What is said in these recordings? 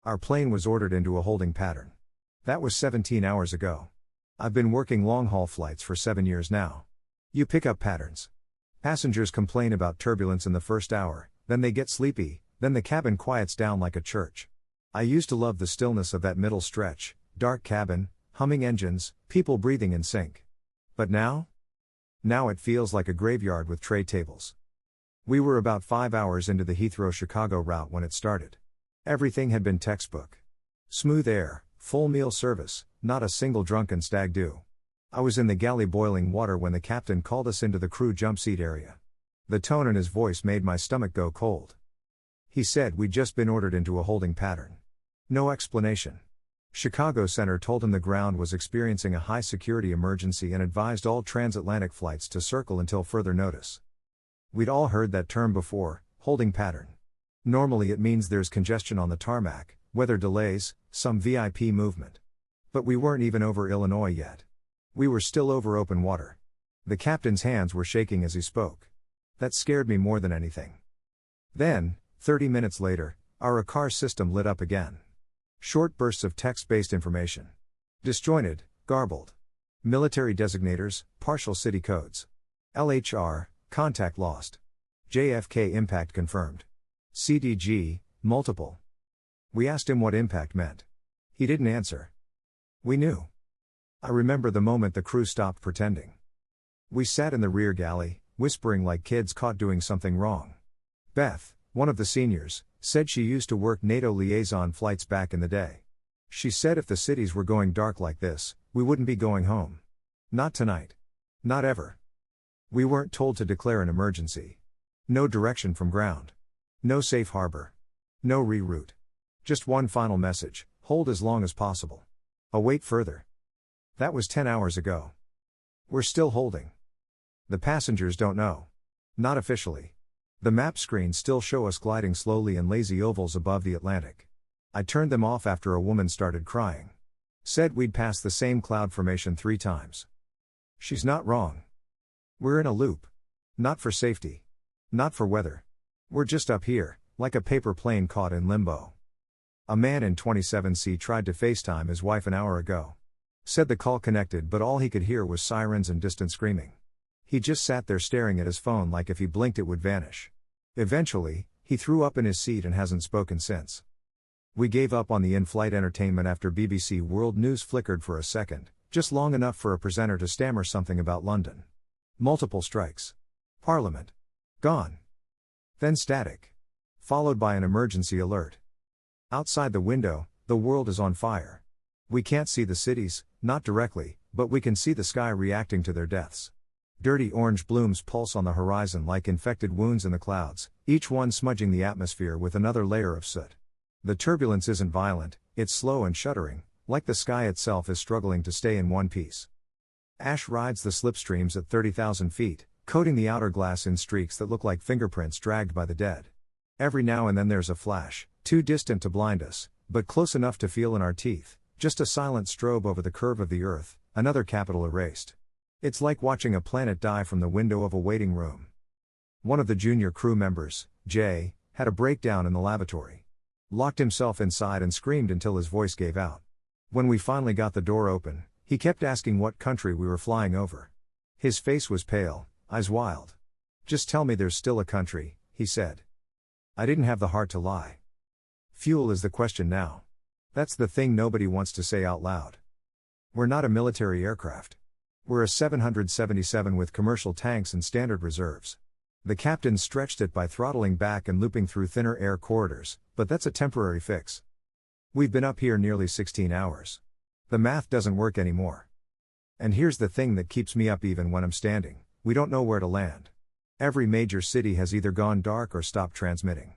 Our plane was ordered into a holding pattern. That was 17 hours ago. I've been working long-haul flights for 7 years now. You pick up patterns. Passengers complain about turbulence in the first hour, then they get sleepy, then the cabin quiets down like a church. I used to love the stillness of that middle stretch, dark cabin, humming engines, people breathing in sync. But now? Now it feels like a graveyard with tray tables. We were about 5 hours into the Heathrow-Chicago route when it started. Everything had been textbook. Smooth air, full meal service, not a single drunken stag do. I was in the galley boiling water when the captain called us into the crew jump seat area. The tone in his voice made my stomach go cold. He said we'd just been ordered into a holding pattern. No explanation. Chicago Center told him the ground was experiencing a high security emergency and advised all transatlantic flights to circle until further notice. We'd all heard that term before, holding pattern. Normally it means there's congestion on the tarmac, weather delays, some VIP movement. But we weren't even over Illinois yet. We were still over open water. The captain's hands were shaking as he spoke. That scared me more than anything. Then, 30 minutes later, our ICAR system lit up again. Short bursts of text-based information. Disjointed, garbled. Military designators, partial city codes. LHR, contact lost. JFK impact confirmed. CDG, multiple. We asked him what impact meant. He didn't answer. We knew. I remember the moment the crew stopped pretending. We sat in the rear galley, whispering like kids caught doing something wrong. Beth, one of the seniors, said she used to work NATO liaison flights back in the day. She said if the cities were going dark like this, we wouldn't be going home. Not tonight. Not ever. We weren't told to declare an emergency. No direction from ground. No safe harbor. No reroute. Just one final message: hold as long as possible. Await further. That was 10 hours ago. We're still holding. The passengers don't know. Not officially. The map screens still show us gliding slowly in lazy ovals above the Atlantic. I turned them off after a woman started crying. Said we'd passed the same cloud formation 3 times. She's not wrong. We're in a loop. Not for safety. Not for weather. We're just up here, like a paper plane caught in limbo. A man in 27C tried to FaceTime his wife an hour ago. Said the call connected but all he could hear was sirens and distant screaming. He just sat there staring at his phone like if he blinked it would vanish. Eventually, he threw up in his seat and hasn't spoken since. We gave up on the in-flight entertainment after BBC World News flickered for a second, just long enough for a presenter to stammer something about London. Multiple strikes. Parliament. Gone. Then static. Followed by an emergency alert. Outside the window, the world is on fire. We can't see the cities, not directly, but we can see the sky reacting to their deaths. Dirty orange blooms pulse on the horizon like infected wounds in the clouds, each one smudging the atmosphere with another layer of soot. The turbulence isn't violent, it's slow and shuddering, like the sky itself is struggling to stay in one piece. Ash rides the slipstreams at 30,000 feet, coating the outer glass in streaks that look like fingerprints dragged by the dead. Every now and then there's a flash, too distant to blind us, but close enough to feel in our teeth, just a silent strobe over the curve of the earth, another capital erased. It's like watching a planet die from the window of a waiting room. One of the junior crew members, Jay, had a breakdown in the lavatory. Locked himself inside and screamed until his voice gave out. When we finally got the door open, he kept asking what country we were flying over. His face was pale, eyes wild. "Just tell me there's still a country," he said. I didn't have the heart to lie. Fuel is the question now. That's the thing nobody wants to say out loud. We're not a military aircraft. We're a 777 with commercial tanks and standard reserves. The captain stretched it by throttling back and looping through thinner air corridors, but that's a temporary fix. We've been up here nearly 16 hours. The math doesn't work anymore. And here's the thing that keeps me up even when I'm standing: we don't know where to land. Every major city has either gone dark or stopped transmitting.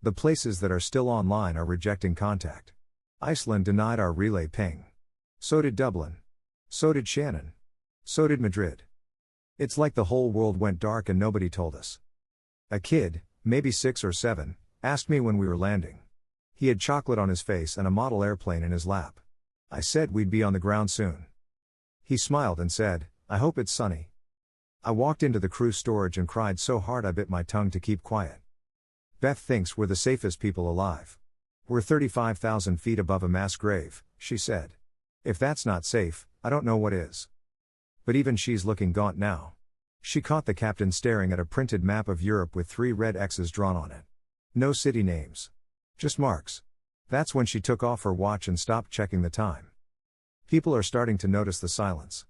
The places that are still online are rejecting contact. Iceland denied our relay ping. So did Dublin. So did Shannon. So did Madrid. It's like the whole world went dark and nobody told us. A kid, maybe 6 or 7, asked me when we were landing. He had chocolate on his face and a model airplane in his lap. I said we'd be on the ground soon. He smiled and said, "I hope it's sunny." I walked into the crew storage and cried so hard I bit my tongue to keep quiet. Beth thinks we're the safest people alive. We're 35,000 feet above a mass grave, she said. If that's not safe, I don't know what is. But even she's looking gaunt now. She caught the captain staring at a printed map of Europe with 3 red X's drawn on it. No city names. Just marks. That's when she took off her watch and stopped checking the time. People are starting to notice the silence.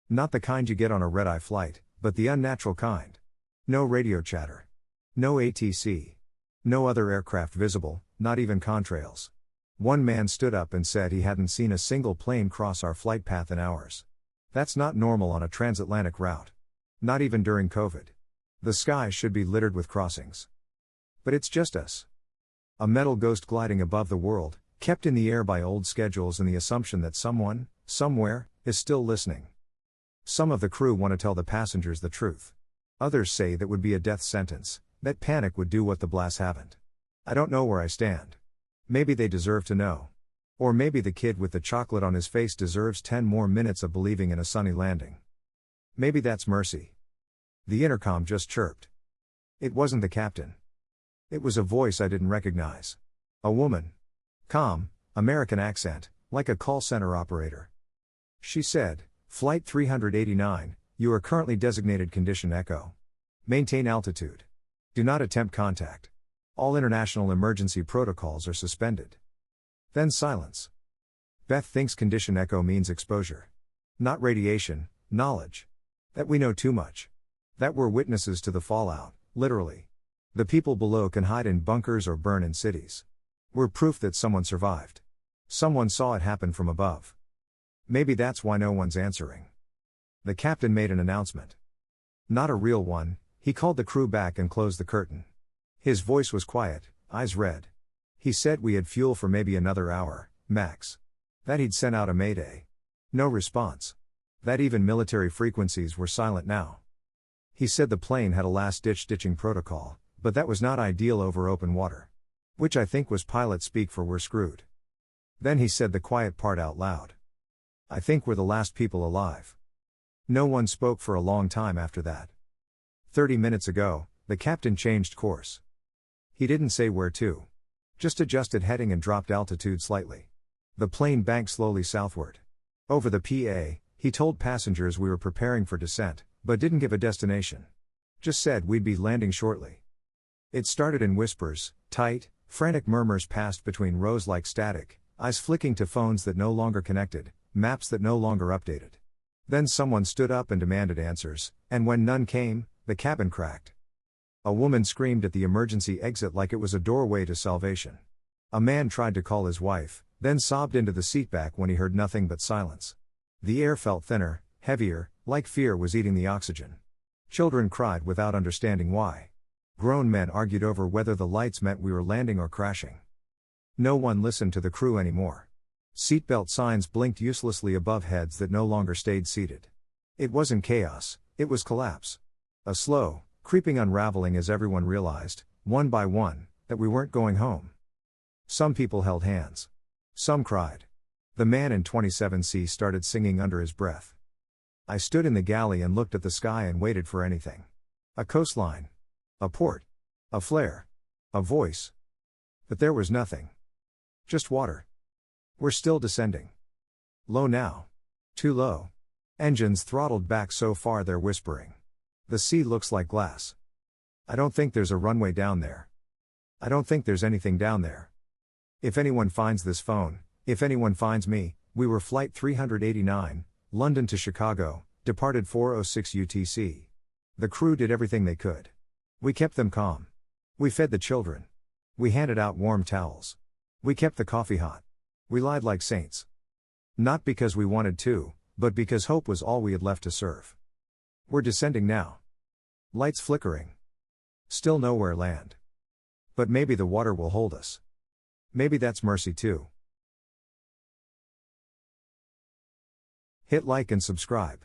Not the kind you get on a red-eye flight, but the unnatural kind. No radio chatter. No ATC. No other aircraft visible, not even contrails. One man stood up and said he hadn't seen a single plane cross our flight path in hours. That's not normal on a transatlantic route. Not even during COVID. The sky should be littered with crossings. But it's just us. A metal ghost gliding above the world, kept in the air by old schedules and the assumption that someone, somewhere, is still listening. Some of the crew want to tell the passengers the truth. Others say that would be a death sentence, that panic would do what the blasts haven't. I don't know where I stand. Maybe they deserve to know. Or maybe the kid with the chocolate on his face deserves 10 more minutes of believing in a sunny landing. Maybe that's mercy. The intercom just chirped. It wasn't the captain. It was a voice I didn't recognize. A woman. Calm, American accent, like a call center operator. She said, "Flight 389, you are currently designated condition Echo. Maintain altitude. Do not attempt contact. All international emergency protocols are suspended." Then silence. Beth thinks condition Echo means exposure. Not radiation, knowledge. That we know too much. That we're witnesses to the fallout, literally. The people below can hide in bunkers or burn in cities. We're proof that someone survived. Someone saw it happen from above. Maybe that's why no one's answering. The captain made an announcement. Not a real one, he called the crew back and closed the curtain. His voice was quiet, eyes red. He said we had fuel for maybe another hour, max. That he'd sent out a mayday. No response. That even military frequencies were silent now. He said the plane had a last-ditch ditching protocol, but that was not ideal over open water. Which I think was pilot speak for "we're screwed." Then he said the quiet part out loud. "I think we're the last people alive." No one spoke for a long time after that. 30 minutes ago, the captain changed course. He didn't say where to. Just adjusted heading and dropped altitude slightly. The plane banked slowly southward. Over the PA, he told passengers we were preparing for descent, but didn't give a destination. Just said we'd be landing shortly. It started in whispers, tight, frantic murmurs passed between rows like static, eyes flicking to phones that no longer connected, maps that no longer updated. Then someone stood up and demanded answers, and when none came, the cabin cracked. A woman screamed at the emergency exit like it was a doorway to salvation. A man tried to call his wife, then sobbed into the seatback when he heard nothing but silence. The air felt thinner, heavier, like fear was eating the oxygen. Children cried without understanding why. Grown men argued over whether the lights meant we were landing or crashing. No one listened to the crew anymore. Seatbelt signs blinked uselessly above heads that no longer stayed seated. It wasn't chaos, it was collapse. A slow, creeping unraveling as everyone realized, one by one, that we weren't going home. Some people held hands. Some cried. The man in 27C started singing under his breath. I stood in the galley and looked at the sky and waited for anything. A coastline. A port. A flare. A voice. But there was nothing. Just water. We're still descending. Low now. Too low. Engines throttled back so far they're whispering. The sea looks like glass. I don't think there's a runway down there. I don't think there's anything down there. If anyone finds this phone, if anyone finds me, we were flight 389, London to Chicago, departed 4:06 UTC. The crew did everything they could. We kept them calm. We fed the children. We handed out warm towels. We kept the coffee hot. We lied like saints. Not because we wanted to, but because hope was all we had left to serve. We're descending now. Lights flickering. Still nowhere land. But maybe the water will hold us. Maybe that's mercy too. Hit like and subscribe.